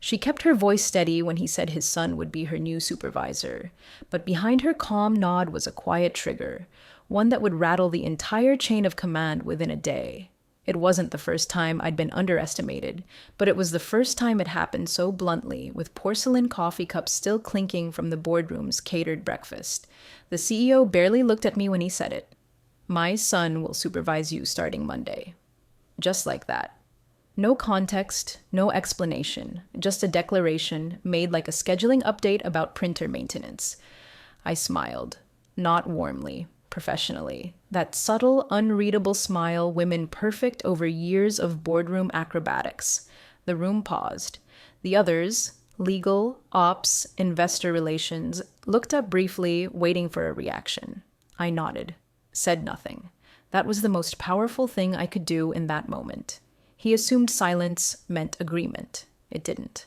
She kept her voice steady when he said his son would be her new supervisor, but behind her calm nod was a quiet trigger, one that would rattle the entire chain of command within a day. It wasn't the first time I'd been underestimated, but it was the first time it happened so bluntly, with porcelain coffee cups still clinking from the boardroom's catered breakfast. The CEO barely looked at me when he said it. "My son will supervise you starting Monday." Just like that. No context, no explanation, just a declaration made like a scheduling update about printer maintenance. I smiled, not warmly, professionally. That subtle, unreadable smile women perfect over years of boardroom acrobatics. The room paused. The others, legal, ops, investor relations, looked up briefly, waiting for a reaction. I nodded, said nothing. That was the most powerful thing I could do in that moment. He assumed silence meant agreement. It didn't.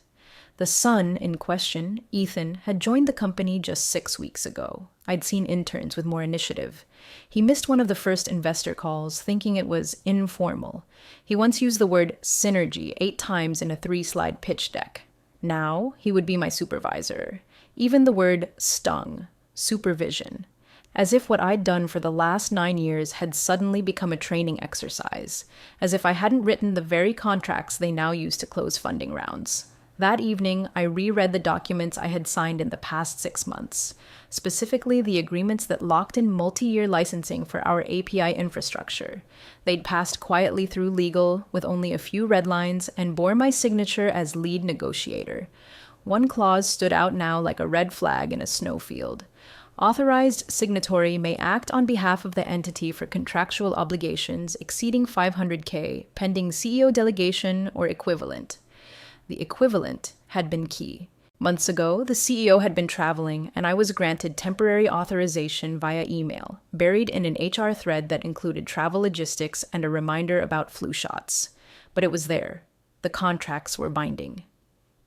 The son in question, Ethan, had joined the company just 6 weeks ago. I'd seen interns with more initiative. He missed one of the first investor calls, thinking it was informal. He once used the word synergy 8 times in a 3-slide pitch deck. Now, he would be my supervisor. Even the word stung. Supervision. As if what I'd done for the last 9 years had suddenly become a training exercise. As if I hadn't written the very contracts they now use to close funding rounds. That evening, I reread the documents I had signed in the past 6 months, specifically the agreements that locked in multi-year licensing for our API infrastructure. They'd passed quietly through legal, with only a few red lines, and bore my signature as lead negotiator. One clause stood out now like a red flag in a snowfield. Authorized signatory may act on behalf of the entity for contractual obligations exceeding $500K, pending CEO delegation or equivalent. The equivalent had been key. Months ago, the CEO had been traveling, and I was granted temporary authorization via email, buried in an HR thread that included travel logistics and a reminder about flu shots. But it was there. The contracts were binding.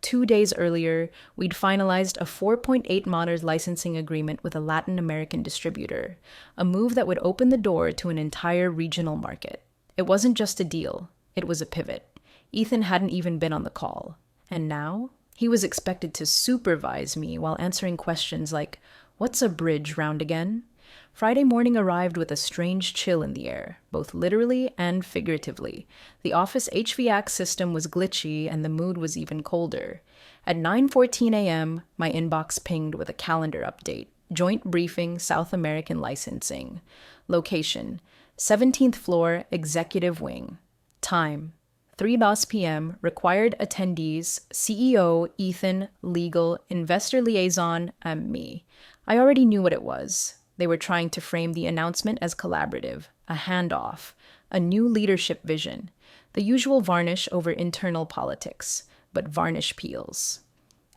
2 days earlier, we'd finalized a $4.8 million licensing agreement with a Latin American distributor, a move that would open the door to an entire regional market. It wasn't just a deal, it was a pivot. Ethan hadn't even been on the call. And now, he was expected to supervise me while answering questions like, "What's a bridge round again?" Friday morning arrived with a strange chill in the air, both literally and figuratively. The office HVAC system was glitchy and the mood was even colder. At 9:14 a.m., my inbox pinged with a calendar update. Joint briefing, South American licensing. Location, 17th floor, executive wing. Time, 3 p.m., required attendees, CEO, Ethan, legal, investor liaison, and me. I already knew what it was. They were trying to frame the announcement as collaborative, a handoff, a new leadership vision, the usual varnish over internal politics, but varnish peels.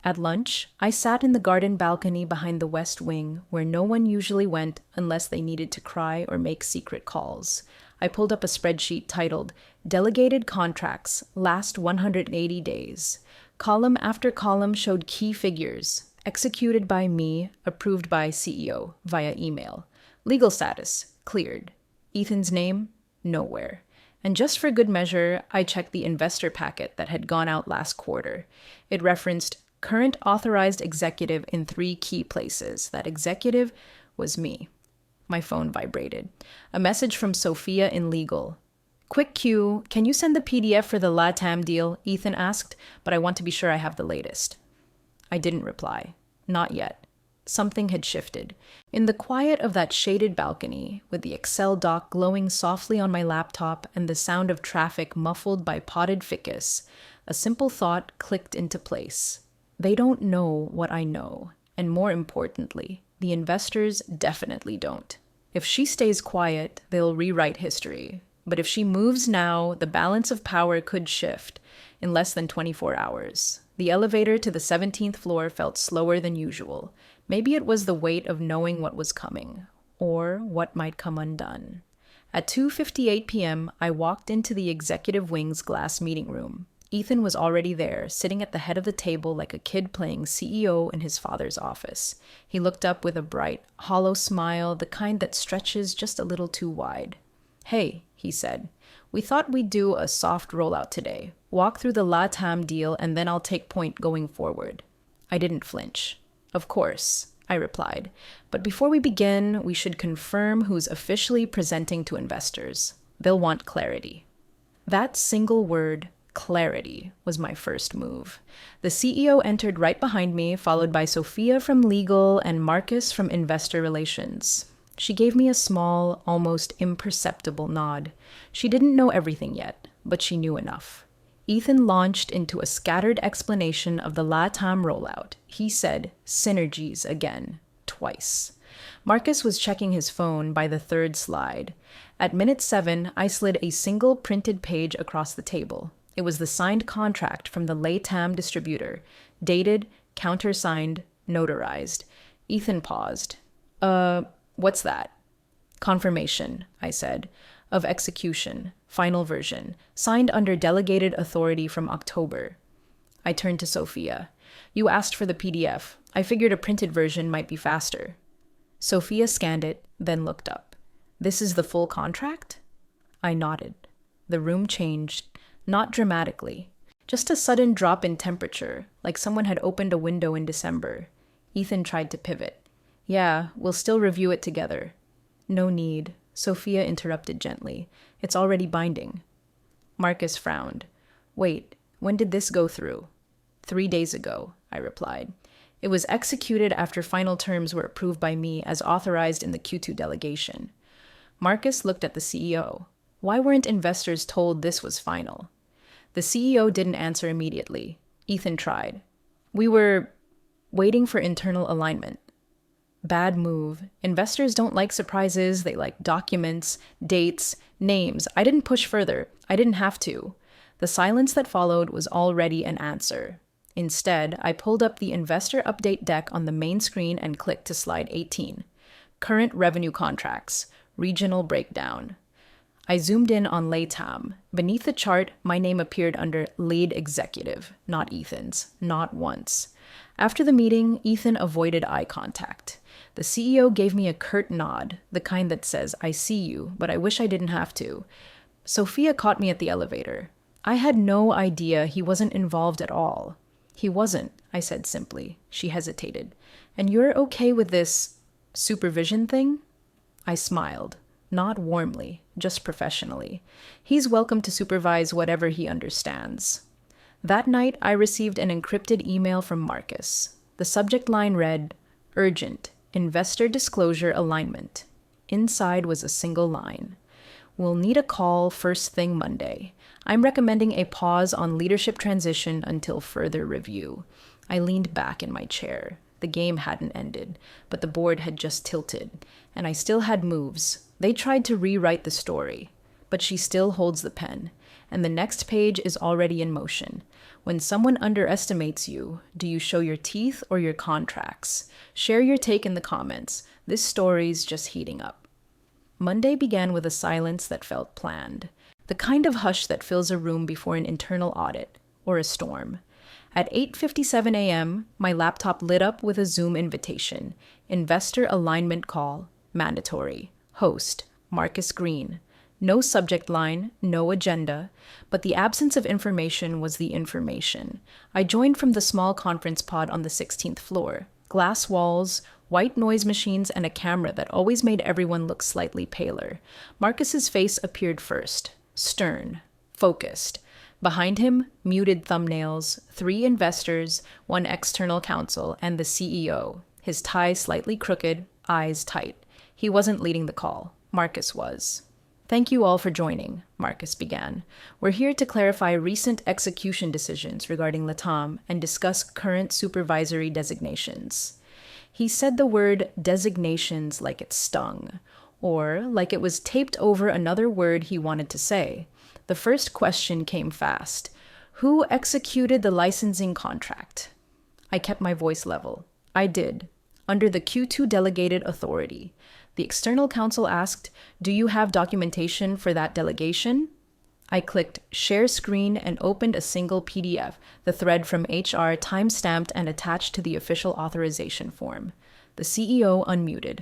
At lunch, I sat in the garden balcony behind the West Wing, where no one usually went unless they needed to cry or make secret calls. I pulled up a spreadsheet titled Delegated Contracts, Last 180 Days. Column after column showed key figures, executed by me, approved by CEO, via email. Legal status, cleared. Ethan's name, nowhere. And just for good measure, I checked the investor packet that had gone out last quarter. It referenced current authorized executive in 3 key places. That executive was me. My phone vibrated. A message from Sophia in legal. "Quick cue, can you send the PDF for the LATAM deal?" Ethan asked, "but I want to be sure I have the latest." I didn't reply. Not yet. Something had shifted. In the quiet of that shaded balcony, with the Excel doc glowing softly on my laptop and the sound of traffic muffled by potted ficus, a simple thought clicked into place. They don't know what I know, and more importantly, the investors definitely don't. If she stays quiet, they'll rewrite history. But if she moves now, the balance of power could shift in less than 24 hours. The elevator to the 17th floor felt slower than usual. Maybe it was the weight of knowing what was coming, or what might come undone. At 2:58 p.m., I walked into the executive wing's glass meeting room. Ethan was already there, sitting at the head of the table like a kid playing CEO in his father's office. He looked up with a bright, hollow smile, the kind that stretches just a little too wide. "Hey," he said, We thought we'd do a soft rollout today, walk through the LATAM deal, and then I'll take point going forward. I didn't flinch. Of course, I replied. But before we begin, we should confirm who's officially presenting to investors. They'll want clarity. That single word, clarity, was my first move. The CEO entered right behind me, followed by Sophia from legal and Marcus from investor relations. She gave me a small, almost imperceptible nod. She didn't know everything yet, but she knew enough. Ethan launched into a scattered explanation of the LATAM rollout. He said synergies again, twice. Marcus was checking his phone by the third slide. At minute 7, I slid a single printed page across the table. It was the signed contract from the LATAM distributor, dated, countersigned, notarized. Ethan paused. What's that? Confirmation, I said, of execution, final version, signed under delegated authority from October. I turned to Sophia. You asked for the PDF. I figured a printed version might be faster. Sophia scanned it, then looked up. This is the full contract? I nodded. The room changed, not dramatically. Just a sudden drop in temperature, like someone had opened a window in December. Ethan tried to pivot. Yeah, we'll still review it together. No need, Sophia interrupted gently. It's already binding. Marcus frowned. Wait, when did this go through? 3 days ago, I replied. It was executed after final terms were approved by me as authorized in the Q2 delegation. Marcus looked at the CEO. Why weren't investors told this was final? The CEO didn't answer immediately. Ethan tried. We were waiting for internal alignment. Bad move. Investors don't like surprises. They like documents, dates, names. I didn't push further. I didn't have to. The silence that followed was already an answer. Instead, I pulled up the investor update deck on the main screen and clicked to slide 18. Current revenue contracts. Regional breakdown. I zoomed in on LATAM. Beneath the chart, my name appeared under lead executive, not Ethan's, not once. After the meeting, Ethan avoided eye contact. The CEO gave me a curt nod, the kind that says, I see you, but I wish I didn't have to. Sophia caught me at the elevator. I had no idea he wasn't involved at all. He wasn't, I said simply. She hesitated. And you're okay with this supervision thing? I smiled. Not warmly, just professionally. He's welcome to supervise whatever he understands. That night, I received an encrypted email from Marcus. The subject line read, Urgent, Investor Disclosure Alignment. Inside was a single line. We'll need a call first thing Monday. I'm recommending a pause on leadership transition until further review. I leaned back in my chair. The game hadn't ended, but the board had just tilted, and I still had moves. They tried to rewrite the story, but she still holds the pen, and the next page is already in motion. When someone underestimates you, do you show your teeth or your contracts? Share your take in the comments. This story's just heating up. Monday began with a silence that felt planned, the kind of hush that fills a room before an internal audit or a storm. At 8:57 a.m., my laptop lit up with a Zoom invitation. Investor alignment call, mandatory. Host, Marcus Green. No subject line, no agenda, but the absence of information was the information. I joined from the small conference pod on the 16th floor. Glass walls, white noise machines, and a camera that always made everyone look slightly paler. Marcus's face appeared first. Stern, focused. Behind him, muted thumbnails, 3 investors, 1 external counsel, and the CEO, his tie slightly crooked, eyes tight. He wasn't leading the call. Marcus was. Thank you all for joining, Marcus began. We're here to clarify recent execution decisions regarding LATAM and discuss current supervisory designations. He said the word designations like it stung, or like it was taped over another word he wanted to say. The first question came fast. Who executed the licensing contract? I kept my voice level. I did, under the Q2 delegated authority. The external counsel asked, do you have documentation for that delegation? I clicked share screen and opened a single PDF, the thread from HR time-stamped and attached to the official authorization form. The CEO unmuted.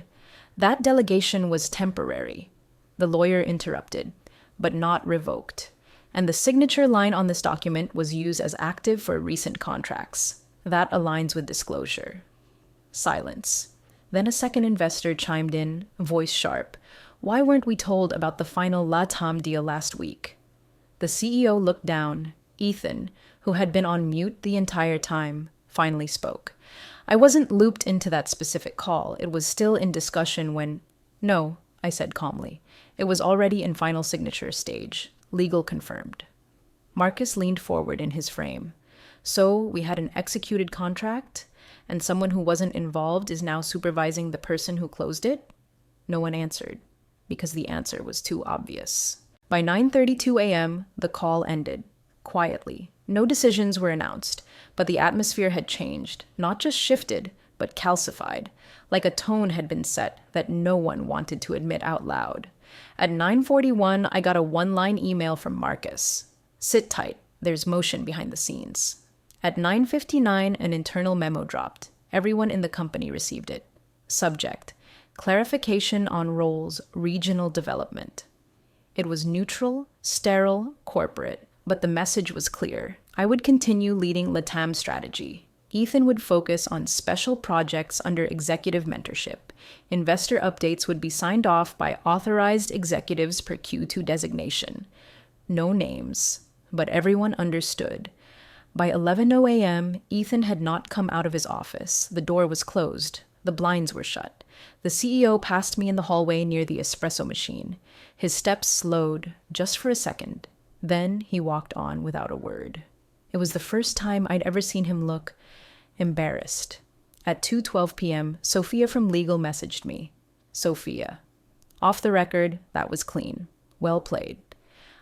That delegation was temporary. The lawyer interrupted. but not revoked. And the signature line on this document was used as active for recent contracts. That aligns with disclosure. Silence. Then a second investor chimed in, voice sharp. Why weren't we told about the final LATAM deal last week? The CEO looked down. Ethan, who had been on mute the entire time, finally spoke. I wasn't looped into that specific call. It was still in discussion when... No, I said calmly. It was already in final signature stage. Legal confirmed. Marcus leaned forward in his frame. So we had an executed contract, and someone who wasn't involved is now supervising the person who closed it? No one answered, because the answer was too obvious. By 9:32 a.m., the call ended. Quietly. No decisions were announced, but the atmosphere had changed, not just shifted, but calcified, like a tone had been set that no one wanted to admit out loud. At 9:41, I got a one-line email from Marcus. Sit tight, there's motion behind the scenes. At 9:59, an internal memo dropped. Everyone in the company received it. Subject: clarification on roles, regional development. It was neutral, sterile, corporate, but the message was clear. I would continue leading LATAM strategy. Ethan would focus on special projects under executive mentorship. Investor updates would be signed off by authorized executives per Q2 designation. No names, but everyone understood. By 11:00 a.m., Ethan had not come out of his office. The door was closed. The blinds were shut. The CEO passed me in the hallway near the espresso machine. His steps slowed, just for a second. Then he walked on without a word. It was the first time I'd ever seen him look embarrassed. At 2:12 p.m., Sophia from legal messaged me. Sophia. Off the record, that was clean. Well played.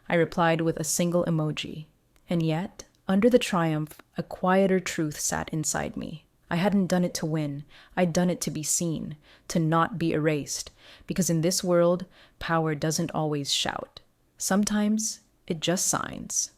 I replied with a single emoji. And yet, under the triumph, a quieter truth sat inside me. I hadn't done it to win. I'd done it to be seen, to not be erased. Because in this world, power doesn't always shout. Sometimes it just signs.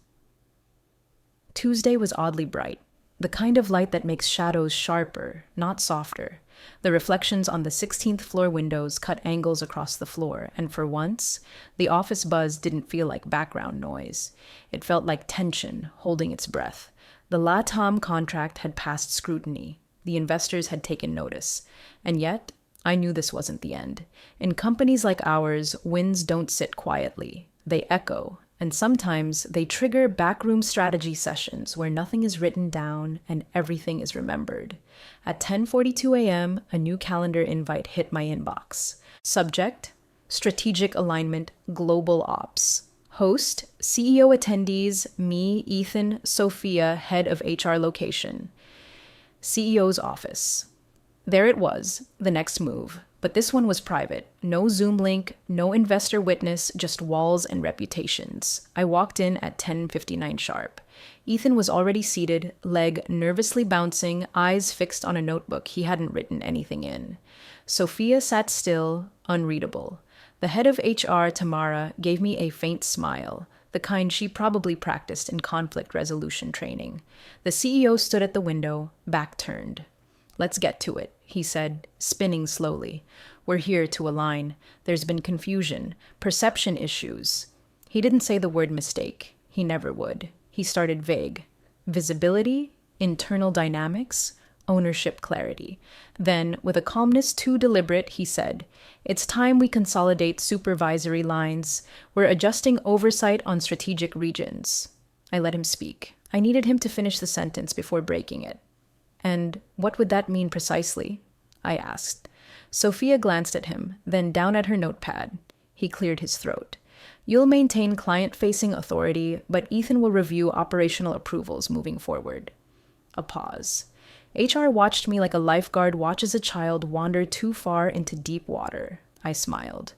Tuesday was oddly bright. The kind of light that makes shadows sharper, not softer. The reflections on the 16th floor windows cut angles across the floor, and for once, the office buzz didn't feel like background noise. It felt like tension, holding its breath. The LATAM contract had passed scrutiny. The investors had taken notice. And yet, I knew this wasn't the end. In companies like ours, wins don't sit quietly. They echo. And sometimes they trigger backroom strategy sessions where nothing is written down and everything is remembered. At 10:42 a.m., a new calendar invite hit my inbox. Subject: strategic alignment, global ops. Host: CEO attendees, me, Ethan, Sophia, head of HR location. CEO's office. There it was, the next move. But this one was private. No Zoom link, no investor witness, just walls and reputations. I walked in at 10:59 sharp. Ethan was already seated, leg nervously bouncing, eyes fixed on a notebook he hadn't written anything in. Sophia sat still, unreadable. The head of HR, Tamara, gave me a faint smile, the kind she probably practiced in conflict resolution training. The CEO stood at the window, back turned. Let's get to it, he said, spinning slowly. We're here to align. There's been confusion, perception issues. He didn't say the word mistake. He never would. He started vague. Visibility, internal dynamics, ownership clarity. Then, with a calmness too deliberate, he said, it's time we consolidate supervisory lines. We're adjusting oversight on strategic regions. I let him speak. I needed him to finish the sentence before breaking it. And what would that mean precisely? I asked. Sophia glanced at him, then down at her notepad. He cleared his throat. You'll maintain client-facing authority, but Ethan will review operational approvals moving forward. A pause. HR watched me like a lifeguard watches a child wander too far into deep water. I smiled.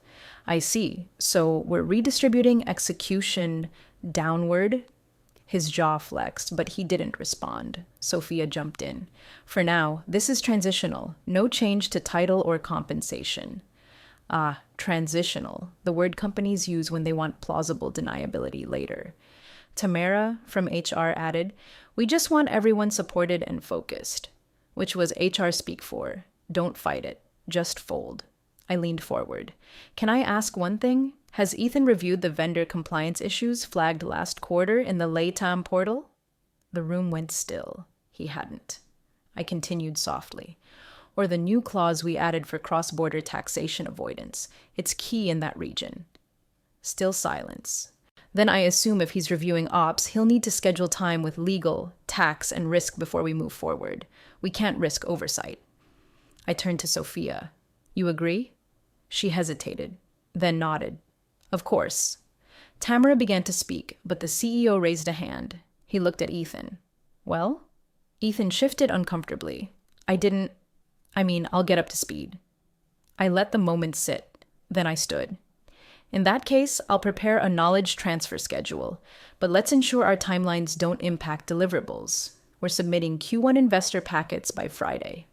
I see. So we're redistributing execution downward. His jaw flexed, but he didn't respond. Sophia jumped in. For now, this is transitional. No change to title or compensation. Ah, transitional. The word companies use when they want plausible deniability later. Tamara from HR added, we just want everyone supported and focused. Which was HR speak for. Don't fight it. Just fold. I leaned forward. Can I ask one thing? Has Ethan reviewed the vendor compliance issues flagged last quarter in the LATAM portal? The room went still. He hadn't. I continued softly. Or the new clause we added for cross-border taxation avoidance. It's key in that region. Still silence. Then I assume if he's reviewing ops, he'll need to schedule time with legal, tax, and risk before we move forward. We can't risk oversight. I turned to Sophia. You agree? She hesitated, then nodded. Of course. Tamara began to speak, but the CEO raised a hand. He looked at Ethan. Well? Ethan shifted uncomfortably. I'll get up to speed. I let the moment sit. Then I stood. In that case, I'll prepare a knowledge transfer schedule, but let's ensure our timelines don't impact deliverables. We're submitting Q1 investor packets by Friday.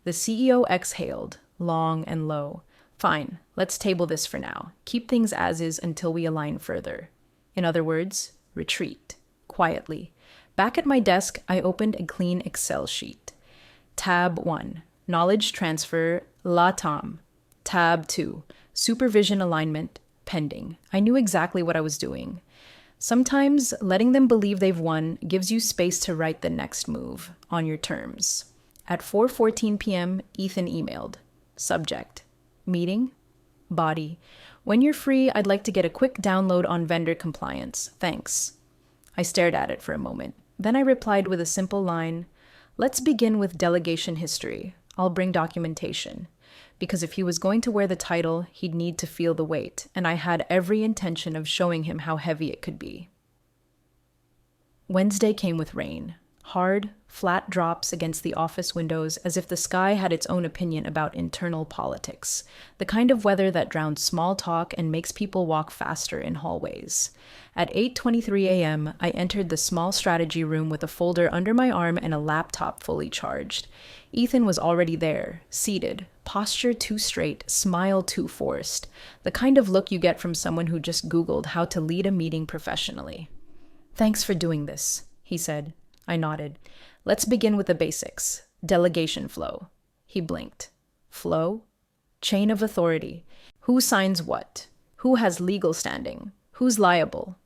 The CEO exhaled, long and low. Fine, let's table this for now. Keep things as is until we align further. In other words, retreat. Quietly. Back at my desk, I opened a clean Excel sheet. Tab 1, Knowledge Transfer, LATAM. Tab 2, Supervision Alignment, pending. I knew exactly what I was doing. Sometimes letting them believe they've won gives you space to write the next move on your terms. At 4:14 p.m., Ethan emailed. Subject. Meeting. Body. When you're free, I'd like to get a quick download on vendor compliance. Thanks. I stared at it for a moment. Then I replied with a simple line. Let's begin with delegation history. I'll bring documentation. Because if he was going to wear the title, he'd need to feel the weight, and I had every intention of showing him how heavy it could be. Wednesday came with rain. Hard, flat drops against the office windows as if the sky had its own opinion about internal politics, the kind of weather that drowns small talk and makes people walk faster in hallways. At 8:23 a.m., I entered the small strategy room with a folder under my arm and a laptop fully charged. Ethan was already there, seated, posture too straight, smile too forced, the kind of look you get from someone who just Googled how to lead a meeting professionally. Thanks for doing this, he said. I nodded. Let's begin with the basics. Delegation flow. He blinked. Flow? Chain of authority. Who signs what? Who has legal standing? Who's liable?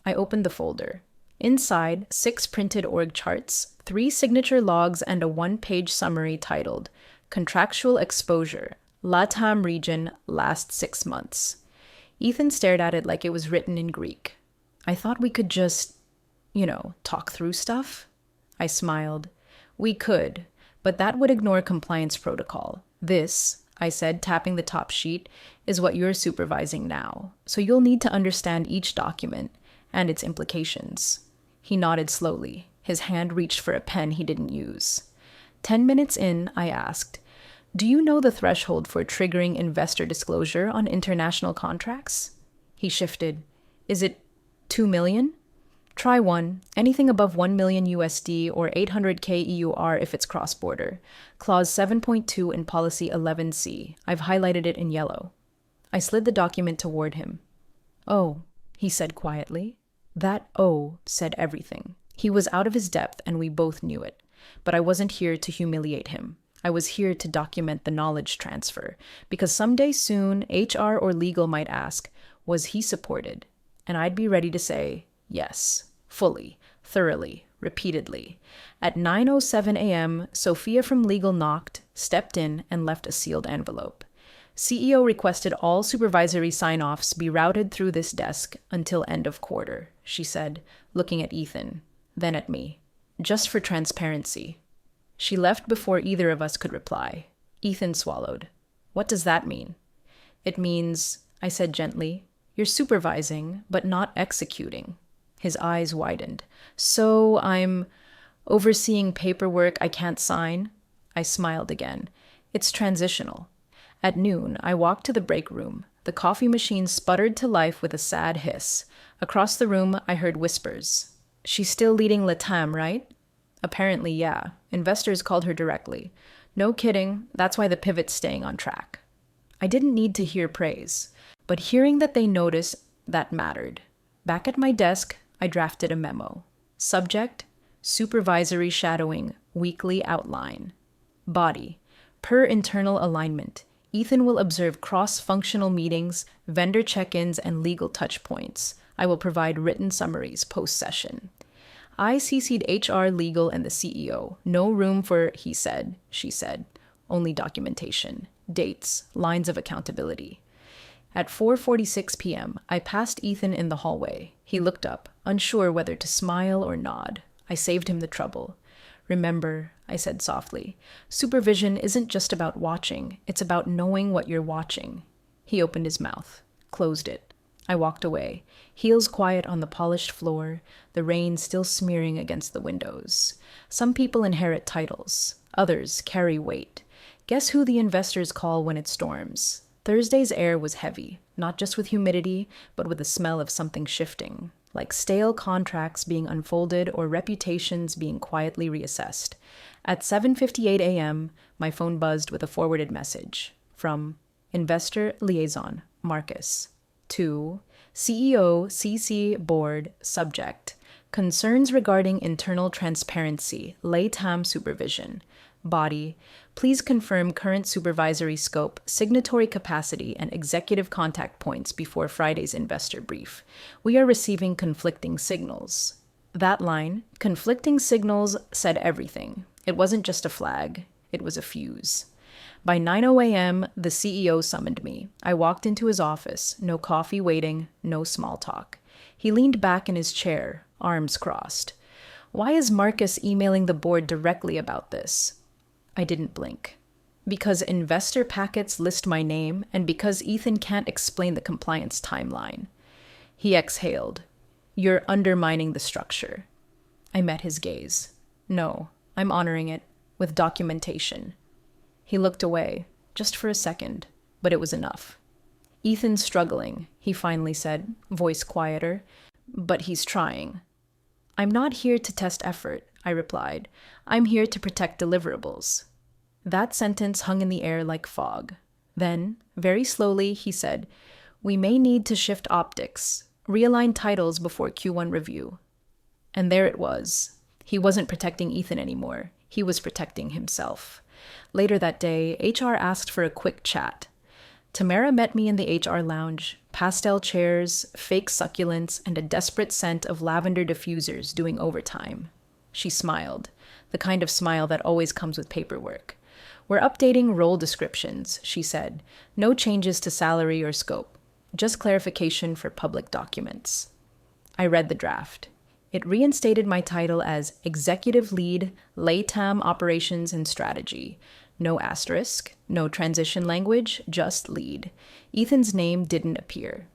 I opened the folder. Inside, 6 printed org charts, 3 signature logs, and a 1-page summary titled Contractual Exposure, LATAM Region, Last 6 Months. Ethan stared at it like it was written in Greek. I thought we could just talk through stuff? I smiled. We could, but that would ignore compliance protocol. This, I said, tapping the top sheet, is what you're supervising now, so you'll need to understand each document and its implications. He nodded slowly. His hand reached for a pen he didn't use. 10 minutes in, I asked, do you know the threshold for triggering investor disclosure on international contracts? He shifted. Is it 2 million? Try 1. Anything above 1 million USD or 800K EUR if it's cross-border. Clause 7.2 in Policy 11C. I've highlighted it in yellow. I slid the document toward him. Oh, he said quietly. That "oh" said everything. He was out of his depth and we both knew it. But I wasn't here to humiliate him. I was here to document the knowledge transfer, because someday soon, HR or legal might ask, was he supported? And I'd be ready to say, yes, fully, thoroughly, repeatedly. At 9:07 a.m., Sophia from legal knocked, stepped in, and left a sealed envelope. CEO requested all supervisory sign-offs be routed through this desk until end of quarter, she said, looking at Ethan, then at me. Just for transparency. She left before either of us could reply. Ethan swallowed. What does that mean? It means, I said gently, you're supervising, but not executing. His eyes widened. So I'm overseeing paperwork I can't sign? I smiled again. It's transitional. At noon, I walked to the break room. The coffee machine sputtered to life with a sad hiss. Across the room, I heard whispers. She's still leading LATAM, right? Apparently, yeah. Investors called her directly. No kidding, that's why the pivot's staying on track. I didn't need to hear praise, but hearing that they noticed, that mattered. Back at my desk, I drafted a memo. Subject, supervisory shadowing, weekly outline. Body, per internal alignment. Ethan will observe cross-functional meetings, vendor check-ins, and legal touchpoints. I will provide written summaries post-session. I CC'd HR, legal, and the CEO. No room for he said, she said. Only documentation, dates, lines of accountability. At 4:46 p.m., I passed Ethan in the hallway. He looked up, unsure whether to smile or nod. I saved him the trouble. Remember, I said softly, supervision isn't just about watching, it's about knowing what you're watching. He opened his mouth, closed it. I walked away, heels quiet on the polished floor, the rain still smearing against the windows. Some people inherit titles, others carry weight. Guess who the investors call when it storms? Thursday's air was heavy, not just with humidity, but with the smell of something shifting, like stale contracts being unfolded or reputations being quietly reassessed. At 7:58 a.m., my phone buzzed with a forwarded message from Investor Liaison, Marcus, to CEO CC Board, subject, concerns regarding internal transparency, LATAM supervision. Body, please confirm current supervisory scope, signatory capacity, and executive contact points before Friday's investor brief. We are receiving conflicting signals. That line, conflicting signals, said everything. It wasn't just a flag, it was a fuse. By 9:00 a.m., the CEO summoned me. I walked into his office, no coffee waiting, no small talk. He leaned back in his chair, arms crossed. Why is Marcus emailing the board directly about this? I didn't blink. Because investor packets list my name, and because Ethan can't explain the compliance timeline. He exhaled. You're undermining the structure. I met his gaze. No, I'm honoring it, with documentation. He looked away, just for a second, but it was enough. Ethan's struggling, he finally said, voice quieter, but he's trying. I'm not here to test effort, I replied. I'm here to protect deliverables. That sentence hung in the air like fog. Then, very slowly, he said, we may need to shift optics, realign titles before Q1 review. And there it was. He wasn't protecting Ethan anymore. He was protecting himself. Later that day, HR asked for a quick chat. Tamara met me in the HR lounge, pastel chairs, fake succulents, and a desperate scent of lavender diffusers doing overtime. She smiled, the kind of smile that always comes with paperwork. We're updating role descriptions, she said. No changes to salary or scope, just clarification for public documents. I read the draft. It reinstated my title as Executive Lead, LATAM Operations and Strategy. No asterisk, no transition language, just lead. Ethan's name didn't appear.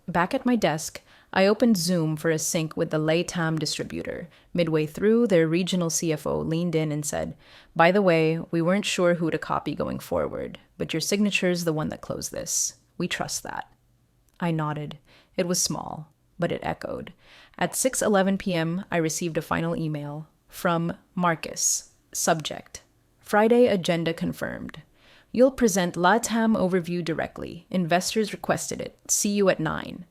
Back at my desk, I opened Zoom for a sync with the LATAM distributor. Midway through, their regional CFO leaned in and said, by the way, we weren't sure who to copy going forward, but your signature's the one that closed this. We trust that. I nodded. It was small, but it echoed. At 6:11 p.m., I received a final email from Marcus. Subject, Friday agenda confirmed. You'll present LATAM overview directly. Investors requested it. See you at 9.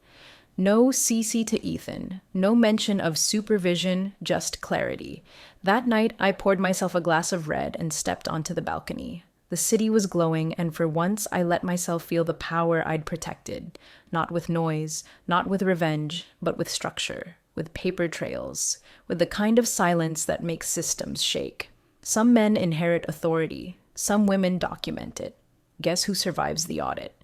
No CC to Ethan. No mention of supervision, just clarity. That night, I poured myself a glass of red and stepped onto the balcony. The city was glowing, and for once I let myself feel the power I'd protected. Not with noise, not with revenge, but with structure, with paper trails, with the kind of silence that makes systems shake. Some men inherit authority. Some women document it. Guess who survives the audit?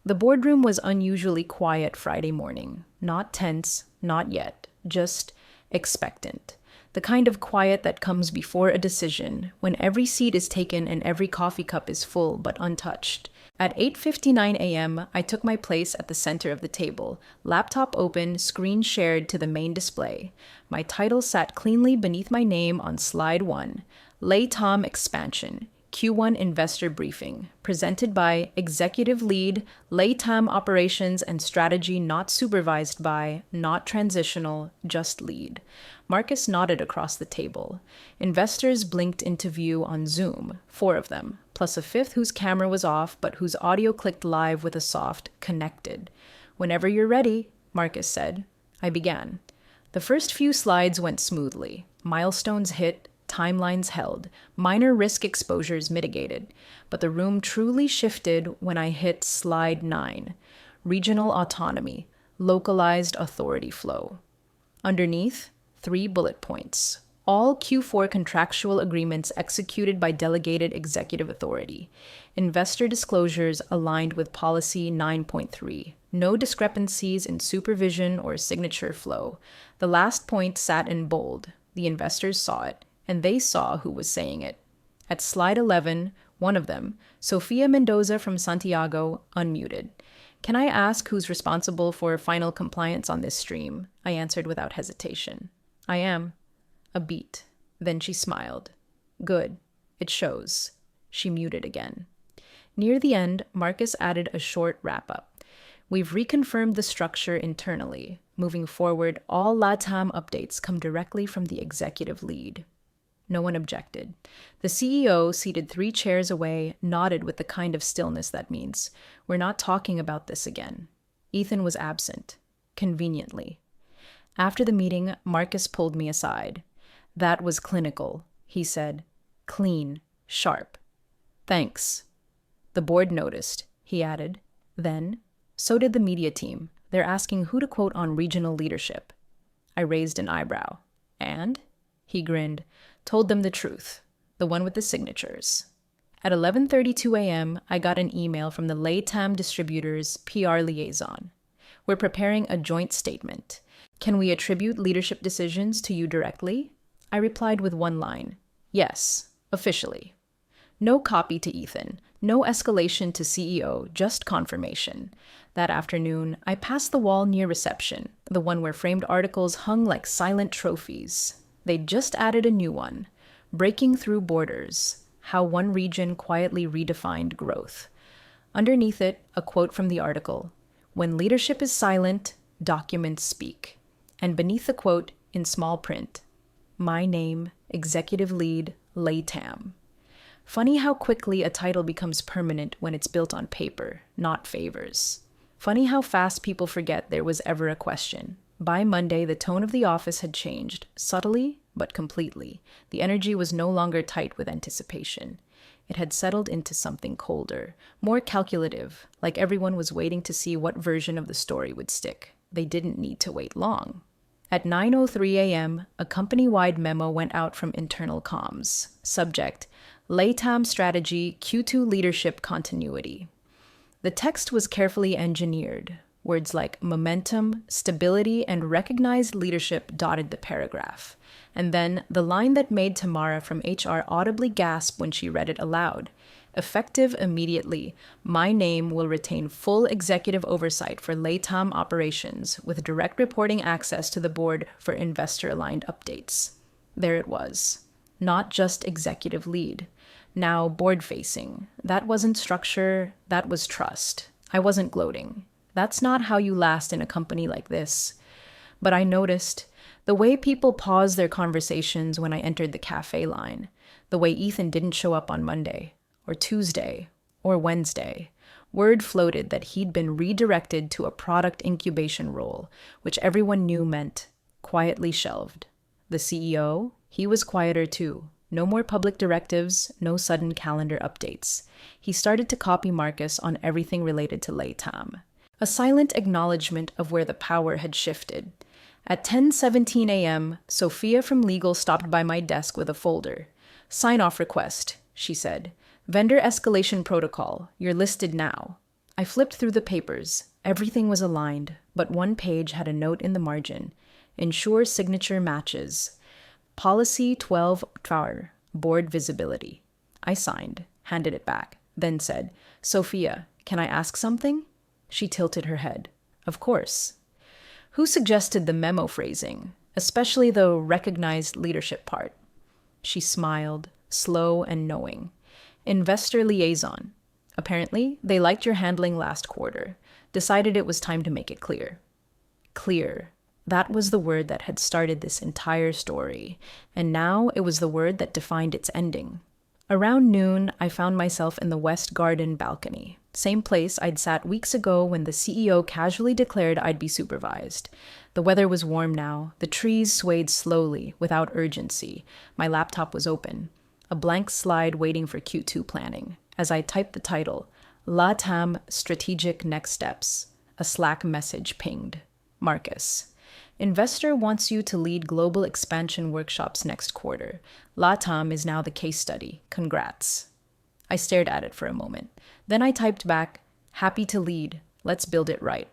The boardroom was unusually quiet Friday morning. Not tense, not yet, just expectant. The kind of quiet that comes before a decision, when every seat is taken and every coffee cup is full but untouched. At 8:59 a.m., I took my place at the center of the table, laptop open, screen shared to the main display. My title sat cleanly beneath my name on slide 1, LATAM Expansion, Q1 Investor Briefing, presented by Executive Lead, LATAM Operations and Strategy not supervised by, not transitional, just lead. Marcus nodded across the table. Investors blinked into view on Zoom, 4 of them, plus a 5th whose camera was off but whose audio clicked live with a soft connected. Whenever you're ready, Marcus said. I began. The first few slides went smoothly. Milestones hit, timelines held, minor risk exposures mitigated. But the room truly shifted when I hit slide 9, regional autonomy, localized authority flow. Underneath, 3 bullet points. All Q4 contractual agreements executed by delegated executive authority. Investor disclosures aligned with policy 9.3. No discrepancies in supervision or signature flow. The last point sat in bold. The investors saw it, and they saw who was saying it. At slide 11, one of them, Sofia Mendoza from Santiago, unmuted. "Can I ask who's responsible for final compliance on this stream?" I answered without hesitation. "I am." A beat. Then she smiled. "Good. It shows." She muted again. Near the end, Marcus added a short wrap-up. "We've reconfirmed the structure internally. Moving forward, all LATAM updates come directly from the executive lead." No one objected. The CEO, seated 3 chairs away, nodded with the kind of stillness that means, "We're not talking about this again." Ethan was absent. Conveniently. After the meeting, Marcus pulled me aside. "That was clinical," he said. "Clean. Sharp. Thanks." The board noticed, he added. Then, "So did the media team. They're asking who to quote on regional leadership." I raised an eyebrow. "And?" He grinned. "Told them the truth. The one with the signatures." At 11:32 a.m., I got an email from the LATAM distributor's PR liaison. "We're preparing a joint statement. Can we attribute leadership decisions to you directly?" I replied with one line. "Yes, officially." No copy to Ethan, no escalation to CEO, just confirmation. That afternoon, I passed the wall near reception, the one where framed articles hung like silent trophies. They'd just added a new one, "Breaking Through Borders: How One Region Quietly Redefined Growth." Underneath it, a quote from the article, "When leadership is silent, documents speak." And beneath the quote, in small print, "My name, Executive Lead, LATAM." Funny how quickly a title becomes permanent when it's built on paper, not favors. Funny how fast people forget there was ever a question. By Monday, the tone of the office had changed, subtly but completely. The energy was no longer tight with anticipation. It had settled into something colder, more calculative, like everyone was waiting to see what version of the story would stick. They didn't need to wait long. At 9:03 a.m., a company-wide memo went out from internal comms. Subject: LATAM Strategy Q2 Leadership Continuity. The text was carefully engineered. Words like momentum, stability, and recognized leadership dotted the paragraph. And then the line that made Tamara from HR audibly gasp when she read it aloud. "Effective immediately, my name will retain full executive oversight for LATAM operations with direct reporting access to the board for investor-aligned updates." There it was. Not just executive lead. Now board-facing. That wasn't structure, that was trust. I wasn't gloating. That's not how you last in a company like this. But I noticed the way people paused their conversations when I entered the cafe line, the way Ethan didn't show up on Monday, or Tuesday, or Wednesday. Word floated that he'd been redirected to a product incubation role, which everyone knew meant quietly shelved. The CEO, he was quieter too. No more public directives, no sudden calendar updates. He started to copy Marcus on everything related to LATAM. A silent acknowledgement of where the power had shifted. At 10:17 a.m., Sophia from legal stopped by my desk with a folder. "Sign-off request," she said. "Vendor escalation protocol. You're listed now." I flipped through the papers. Everything was aligned, but one page had a note in the margin. "Ensure signature matches. Policy 12 TAR, board visibility." I signed, handed it back, then said, "Sophia, can I ask something?" She tilted her head. "Of course." "Who suggested the memo phrasing, especially the recognized leadership part?" She smiled, slow and knowing. "Investor liaison. Apparently, they liked your handling last quarter. Decided it was time to make it clear." Clear. That was the word that had started this entire story, and now it was the word that defined its ending. Around noon, I found myself in the West Garden balcony. Same place I'd sat weeks ago when the CEO casually declared I'd be supervised. The weather was warm now. The trees swayed slowly, without urgency. My laptop was open, a blank slide waiting for Q2 planning. As I typed the title, LATAM Strategic Next Steps, a Slack message pinged. Marcus. Investor wants you to lead global expansion workshops next quarter. LATAM is now the case study. Congrats. I stared at it for a moment. Then I typed back, happy to lead. Let's build it right.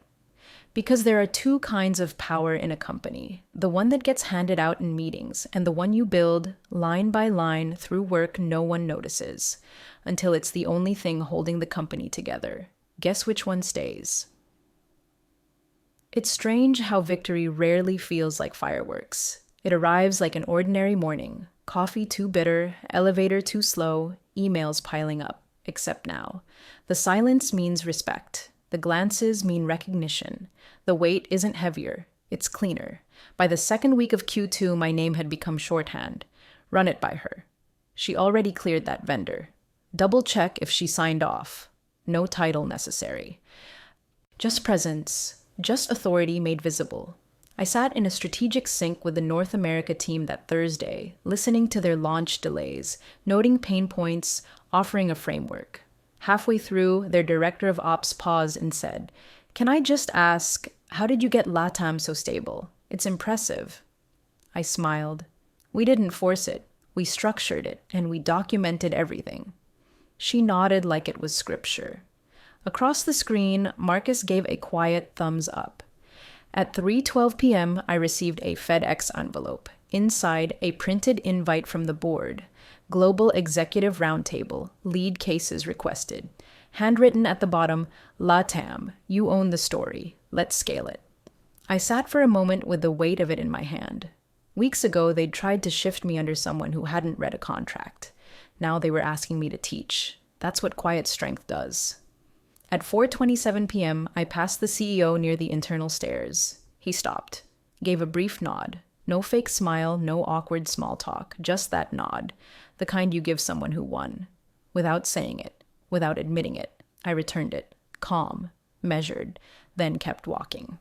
Because there are two kinds of power in a company, the one that gets handed out in meetings and the one you build line by line through work no one notices, until it's the only thing holding the company together. Guess which one stays? It's strange how victory rarely feels like fireworks. It arrives like an ordinary morning. Coffee too bitter, elevator too slow, emails piling up. Except now. The silence means respect. The glances mean recognition. The weight isn't heavier. It's cleaner. By the second week of Q2, my name had become shorthand. Run it by her. She already cleared that vendor. Double check if she signed off. No title necessary. Just presence. Just authority made visible. I sat in a strategic sync with the North America team that Thursday, listening to their launch delays, noting pain points, offering a framework. Halfway through, their director of ops paused and said, "Can I just ask, how did you get LATAM so stable? It's impressive." I smiled. We didn't force it. We structured it, and we documented everything. She nodded like it was scripture. Across the screen, Marcus gave a quiet thumbs up. At 3:12 p.m., I received a FedEx envelope. Inside, a printed invite from the board. Global Executive Roundtable, lead cases requested. Handwritten at the bottom, LATAM, you own the story. Let's scale it. I sat for a moment with the weight of it in my hand. Weeks ago, they'd tried to shift me under someone who hadn't read a contract. Now they were asking me to teach. That's what quiet strength does. At 4:27 p.m., I passed the CEO near the internal stairs. He stopped, gave a brief nod. No fake smile, no awkward small talk, just that nod, the kind you give someone who won. Without saying it, without admitting it, I returned it, calm, measured, then kept walking.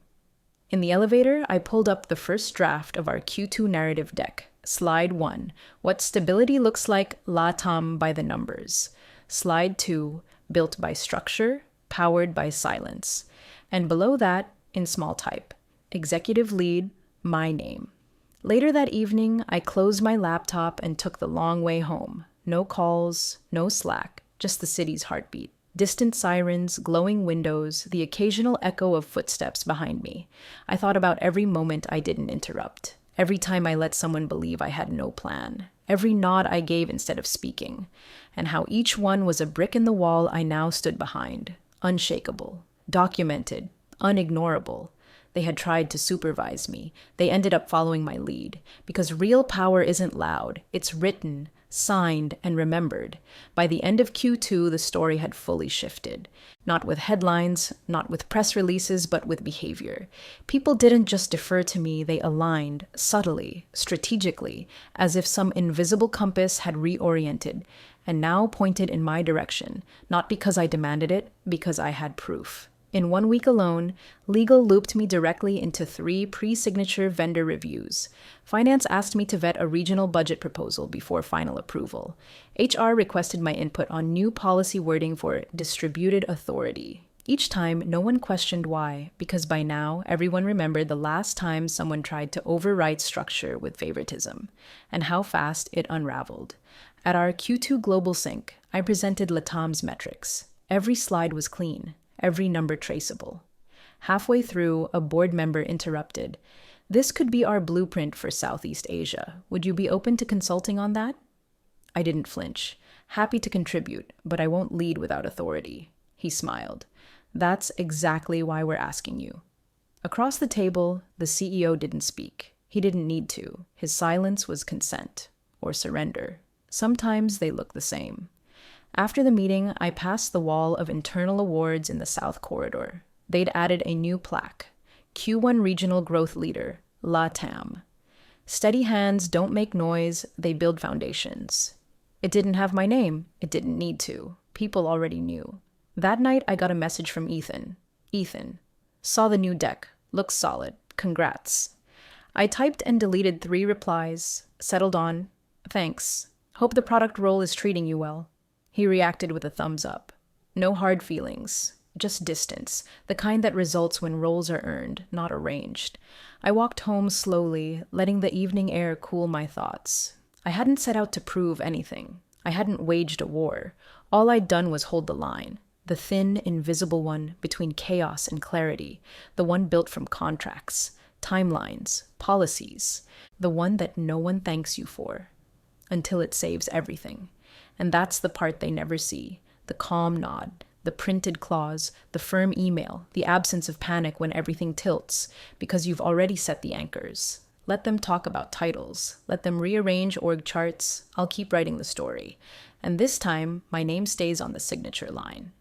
In the elevator, I pulled up the first draft of our Q2 narrative deck. Slide 1, what stability looks like, LATAM by the numbers. Slide 2, built by structure, powered by silence. And below that, in small type, executive lead, my name. Later that evening, I closed my laptop and took the long way home. No calls, no Slack, just the city's heartbeat. Distant sirens, glowing windows, the occasional echo of footsteps behind me. I thought about every moment I didn't interrupt. Every time I let someone believe I had no plan. Every nod I gave instead of speaking. And how each one was a brick in the wall I now stood behind. Unshakable, documented, unignorable. They had tried to supervise me. They ended up following my lead. Because real power isn't loud. It's written, signed, and remembered. By the end of Q2, the story had fully shifted. Not with headlines, not with press releases, but with behavior. People didn't just defer to me, they aligned, subtly, strategically, as if some invisible compass had reoriented, and now pointed in my direction, not because I demanded it, because I had proof. In 1 week alone, legal looped me directly into 3 pre-signature vendor reviews. Finance asked me to vet a regional budget proposal before final approval. HR requested my input on new policy wording for distributed authority. Each time, no one questioned why, because by now, everyone remembered the last time someone tried to overwrite structure with favoritism, and how fast it unraveled. At our Q2 Global Sync, I presented LATAM's metrics. Every slide was clean. Every number traceable. Halfway through, a board member interrupted. "This could be our blueprint for Southeast Asia. Would you be open to consulting on that?" I didn't flinch. Happy to contribute, but I won't lead without authority. He smiled. "That's exactly why we're asking you." Across the table, the CEO didn't speak. He didn't need to. His silence was consent or surrender. Sometimes they look the same. After the meeting, I passed the wall of internal awards in the South Corridor. They'd added a new plaque. Q1 Regional Growth Leader, LATAM. Steady hands don't make noise, they build foundations. It didn't have my name. It didn't need to. People already knew. That night, I got a message from Ethan. Ethan, saw the new deck. Looks solid. Congrats. I typed and deleted 3 replies, settled on, thanks. Hope the product role is treating you well. He reacted with a thumbs up. No hard feelings, just distance, the kind that results when roles are earned, not arranged. I walked home slowly, letting the evening air cool my thoughts. I hadn't set out to prove anything. I hadn't waged a war. All I'd done was hold the line. The thin, invisible one between chaos and clarity, the one built from contracts, timelines, policies, the one that no one thanks you for, until it saves everything. And that's the part they never see, the calm nod, the printed clause, the firm email, the absence of panic when everything tilts, because you've already set the anchors. Let them talk about titles. Let them rearrange org charts. I'll keep writing the story. And this time, my name stays on the signature line.